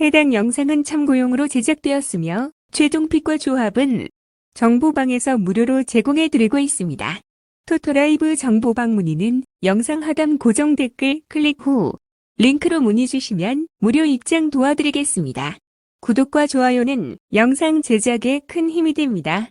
해당 영상은 참고용으로 제작되었으며 최종 픽과 조합은 정보방에서 무료로 제공해드리고 있습니다. 토토라이브 정보방 문의는 영상 하단 고정 댓글 클릭 후 링크로 문의 주시면 무료 입장 도와드리겠습니다. 구독과 좋아요는 영상 제작에 큰 힘이 됩니다.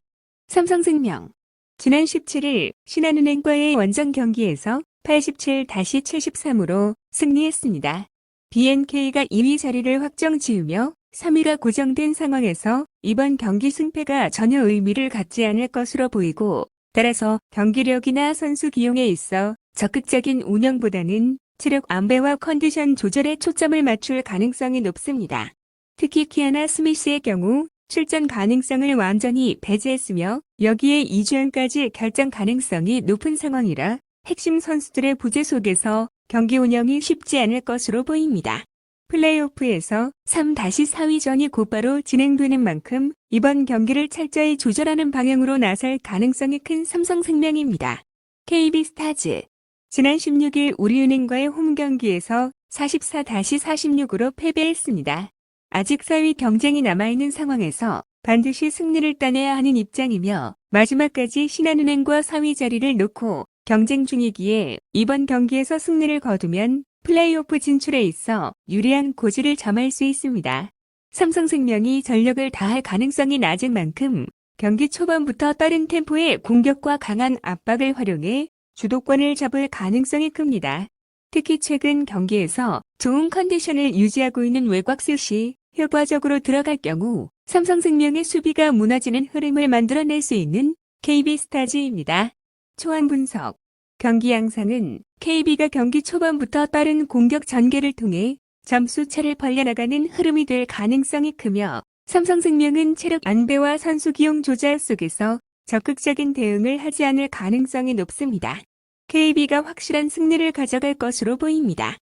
삼성생명 지난 17일 신한은행과의 원정 경기에서 87-73으로 승리했습니다. BNK가 2위 자리를 확정 지으며 3위가 고정된 상황에서 이번 경기 승패가 전혀 의미를 갖지 않을 것으로 보이고, 따라서 경기력이나 선수 기용에 있어 적극적인 운영보다는 체력 안배와 컨디션 조절에 초점을 맞출 가능성이 높습니다. 특히 키아나 스미스의 경우 출전 가능성을 완전히 배제했으며 여기에 이주연까지 결정 가능성이 높은 상황이라 핵심 선수들의 부재 속에서 경기 운영이 쉽지 않을 것으로 보입니다. 플레이오프에서 3-4위전이 곧바로 진행되는 만큼 이번 경기를 철저히 조절하는 방향으로 나설 가능성이 큰 삼성생명입니다. KB스타즈 지난 16일 우리은행과의 홈경기에서 44-46으로 패배했습니다. 아직 4위 경쟁이 남아있는 상황에서 반드시 승리를 따내야 하는 입장이며 마지막까지 신한은행과 4위 자리를 놓고 경쟁 중이기에 이번 경기에서 승리를 거두면 플레이오프 진출에 있어 유리한 고지를 점할 수 있습니다. 삼성생명이 전력을 다할 가능성이 낮은 만큼 경기 초반부터 빠른 템포의 공격과 강한 압박을 활용해 주도권을 잡을 가능성이 큽니다. 특히 최근 경기에서 좋은 컨디션을 유지하고 있는 외곽슛이 효과적으로 들어갈 경우 삼성생명의 수비가 무너지는 흐름을 만들어낼 수 있는 KB스타즈입니다. 초안 분석 경기 양상은 KB가 경기 초반부터 빠른 공격 전개를 통해 점수 차를 벌려나가는 흐름이 될 가능성이 크며 삼성생명은 체력 안배와 선수 기용 조절 속에서 적극적인 대응을 하지 않을 가능성이 높습니다. KB가 확실한 승리를 가져갈 것으로 보입니다.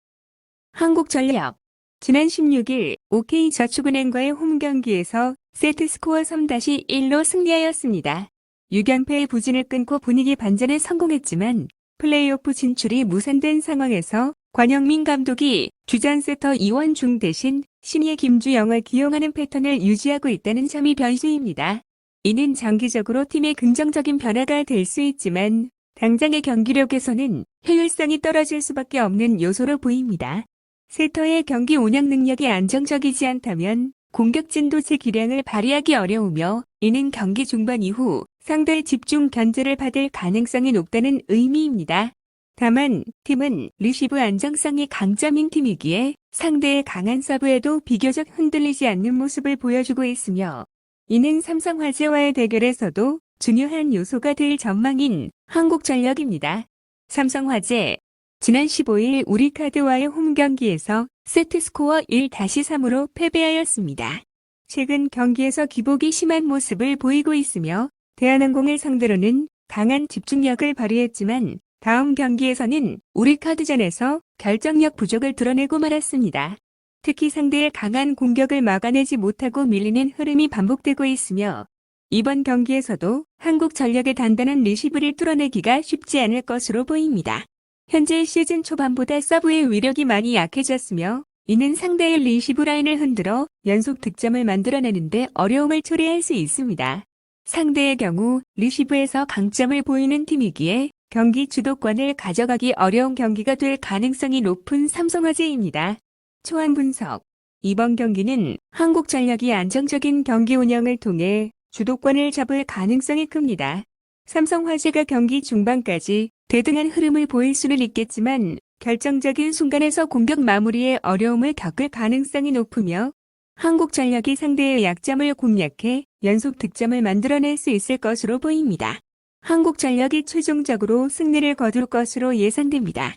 한국전력 지난 16일 OK저축은행과의 홈경기에서 세트스코어 3-1로 승리하였습니다. 6연패의 부진을 끊고 분위기 반전에 성공했지만 플레이오프 진출이 무산된 상황에서 권영민 감독이 주전 세터 이원중 대신 신예 김주영을 기용하는 패턴을 유지하고 있다는 점이 변수입니다. 이는 장기적으로 팀의 긍정적인 변화가 될 수 있지만 당장의 경기력에서는 효율성이 떨어질 수밖에 없는 요소로 보입니다. 세터의 경기 운영 능력이 안정적이지 않다면 공격 진도체 기량을 발휘하기 어려우며 이는 경기 중반 이후 상대의 집중 견제를 받을 가능성이 높다는 의미입니다. 다만 팀은 리시브 안정성이 강점인 팀이기에 상대의 강한 서브에도 비교적 흔들리지 않는 모습을 보여주고 있으며 이는 삼성화재와의 대결에서도 중요한 요소가 될 전망인 한국전력입니다. 삼성화재 지난 15일 우리카드와의 홈경기에서 세트스코어 1-3으로 패배하였습니다. 최근 경기에서 기복이 심한 모습을 보이고 있으며 대한항공을 상대로는 강한 집중력을 발휘했지만 다음 경기에서는 우리카드전에서 결정력 부족을 드러내고 말았습니다. 특히 상대의 강한 공격을 막아내지 못하고 밀리는 흐름이 반복되고 있으며 이번 경기에서도 한국전력의 단단한 리시브를 뚫어내기가 쉽지 않을 것으로 보입니다. 현재 시즌 초반보다 서브의 위력이 많이 약해졌으며 이는 상대의 리시브 라인을 흔들어 연속 득점을 만들어내는데 어려움을 초래할 수 있습니다. 상대의 경우 리시브에서 강점을 보이는 팀이기에 경기 주도권을 가져가기 어려운 경기가 될 가능성이 높은 삼성화재입니다. 초안 분석 이번 경기는 한국전력이 안정적인 경기 운영을 통해 주도권을 잡을 가능성이 큽니다. 삼성화재가 경기 중반까지 대등한 흐름을 보일 수는 있겠지만 결정적인 순간에서 공격 마무리에 어려움을 겪을 가능성이 높으며 한국전력이 상대의 약점을 공략해 연속 득점을 만들어낼 수 있을 것으로 보입니다. 한국전력이 최종적으로 승리를 거둘 것으로 예상됩니다.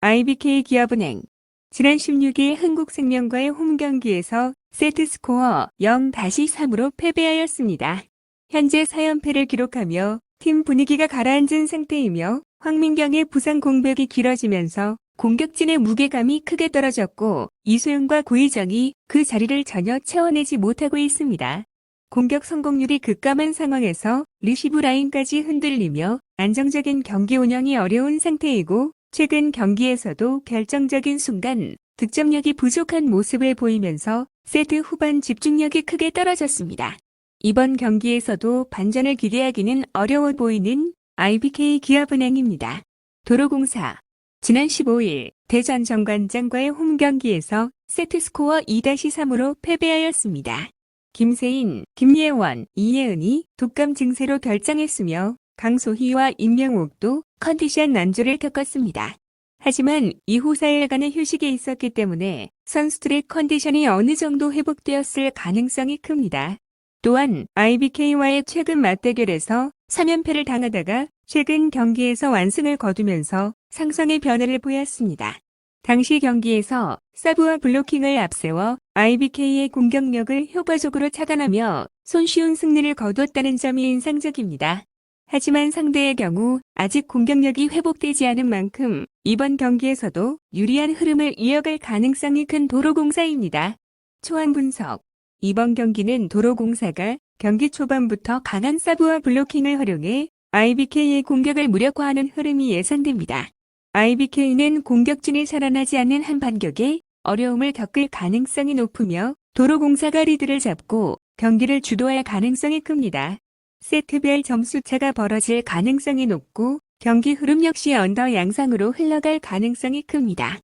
IBK기업은행 지난 16일 흥국생명과의 홈경기에서 세트스코어 0-3으로 패배하였습니다. 현재 4연패를 기록하며 팀 분위기가 가라앉은 상태이며 황민경의 부상 공백이 길어지면서 공격진의 무게감이 크게 떨어졌고 이소영과 고희정이 그 자리를 전혀 채워내지 못하고 있습니다. 공격 성공률이 급감한 상황에서 리시브 라인까지 흔들리며 안정적인 경기 운영이 어려운 상태이고 최근 경기에서도 결정적인 순간 득점력이 부족한 모습을 보이면서 세트 후반 집중력이 크게 떨어졌습니다. 이번 경기에서도 반전을 기대하기는 어려워 보이는 IBK 기업은행입니다. 도로공사 지난 15일 대전 정관장과의 홈경기에서 세트스코어 2-3으로 패배하였습니다. 김세인, 김예원, 이예은이 독감 증세로 결장했으며 강소희와 임명옥도 컨디션 난조를 겪었습니다. 하지만 이후 4일간의 휴식이 있었기 때문에 선수들의 컨디션이 어느 정도 회복되었을 가능성이 큽니다. 또한 IBK와의 최근 맞대결에서 3연패를 당하다가 최근 경기에서 완승을 거두면서 상성의 변화를 보였습니다. 당시 경기에서 서브와 블로킹을 앞세워 IBK의 공격력을 효과적으로 차단하며 손쉬운 승리를 거두었다는 점이 인상적입니다. 하지만 상대의 경우 아직 공격력이 회복되지 않은 만큼 이번 경기에서도 유리한 흐름을 이어갈 가능성이 큰 도로공사입니다. 초안 분석. 이번 경기는 도로공사가 경기 초반부터 강한 서브와 블로킹을 활용해 IBK의 공격을 무력화하는 흐름이 예상됩니다. IBK는 공격진이 살아나지 않는 한 반격에 어려움을 겪을 가능성이 높으며 도로공사가 리드를 잡고 경기를 주도할 가능성이 큽니다. 세트별 점수차가 벌어질 가능성이 높고 경기 흐름 역시 언더 양상으로 흘러갈 가능성이 큽니다.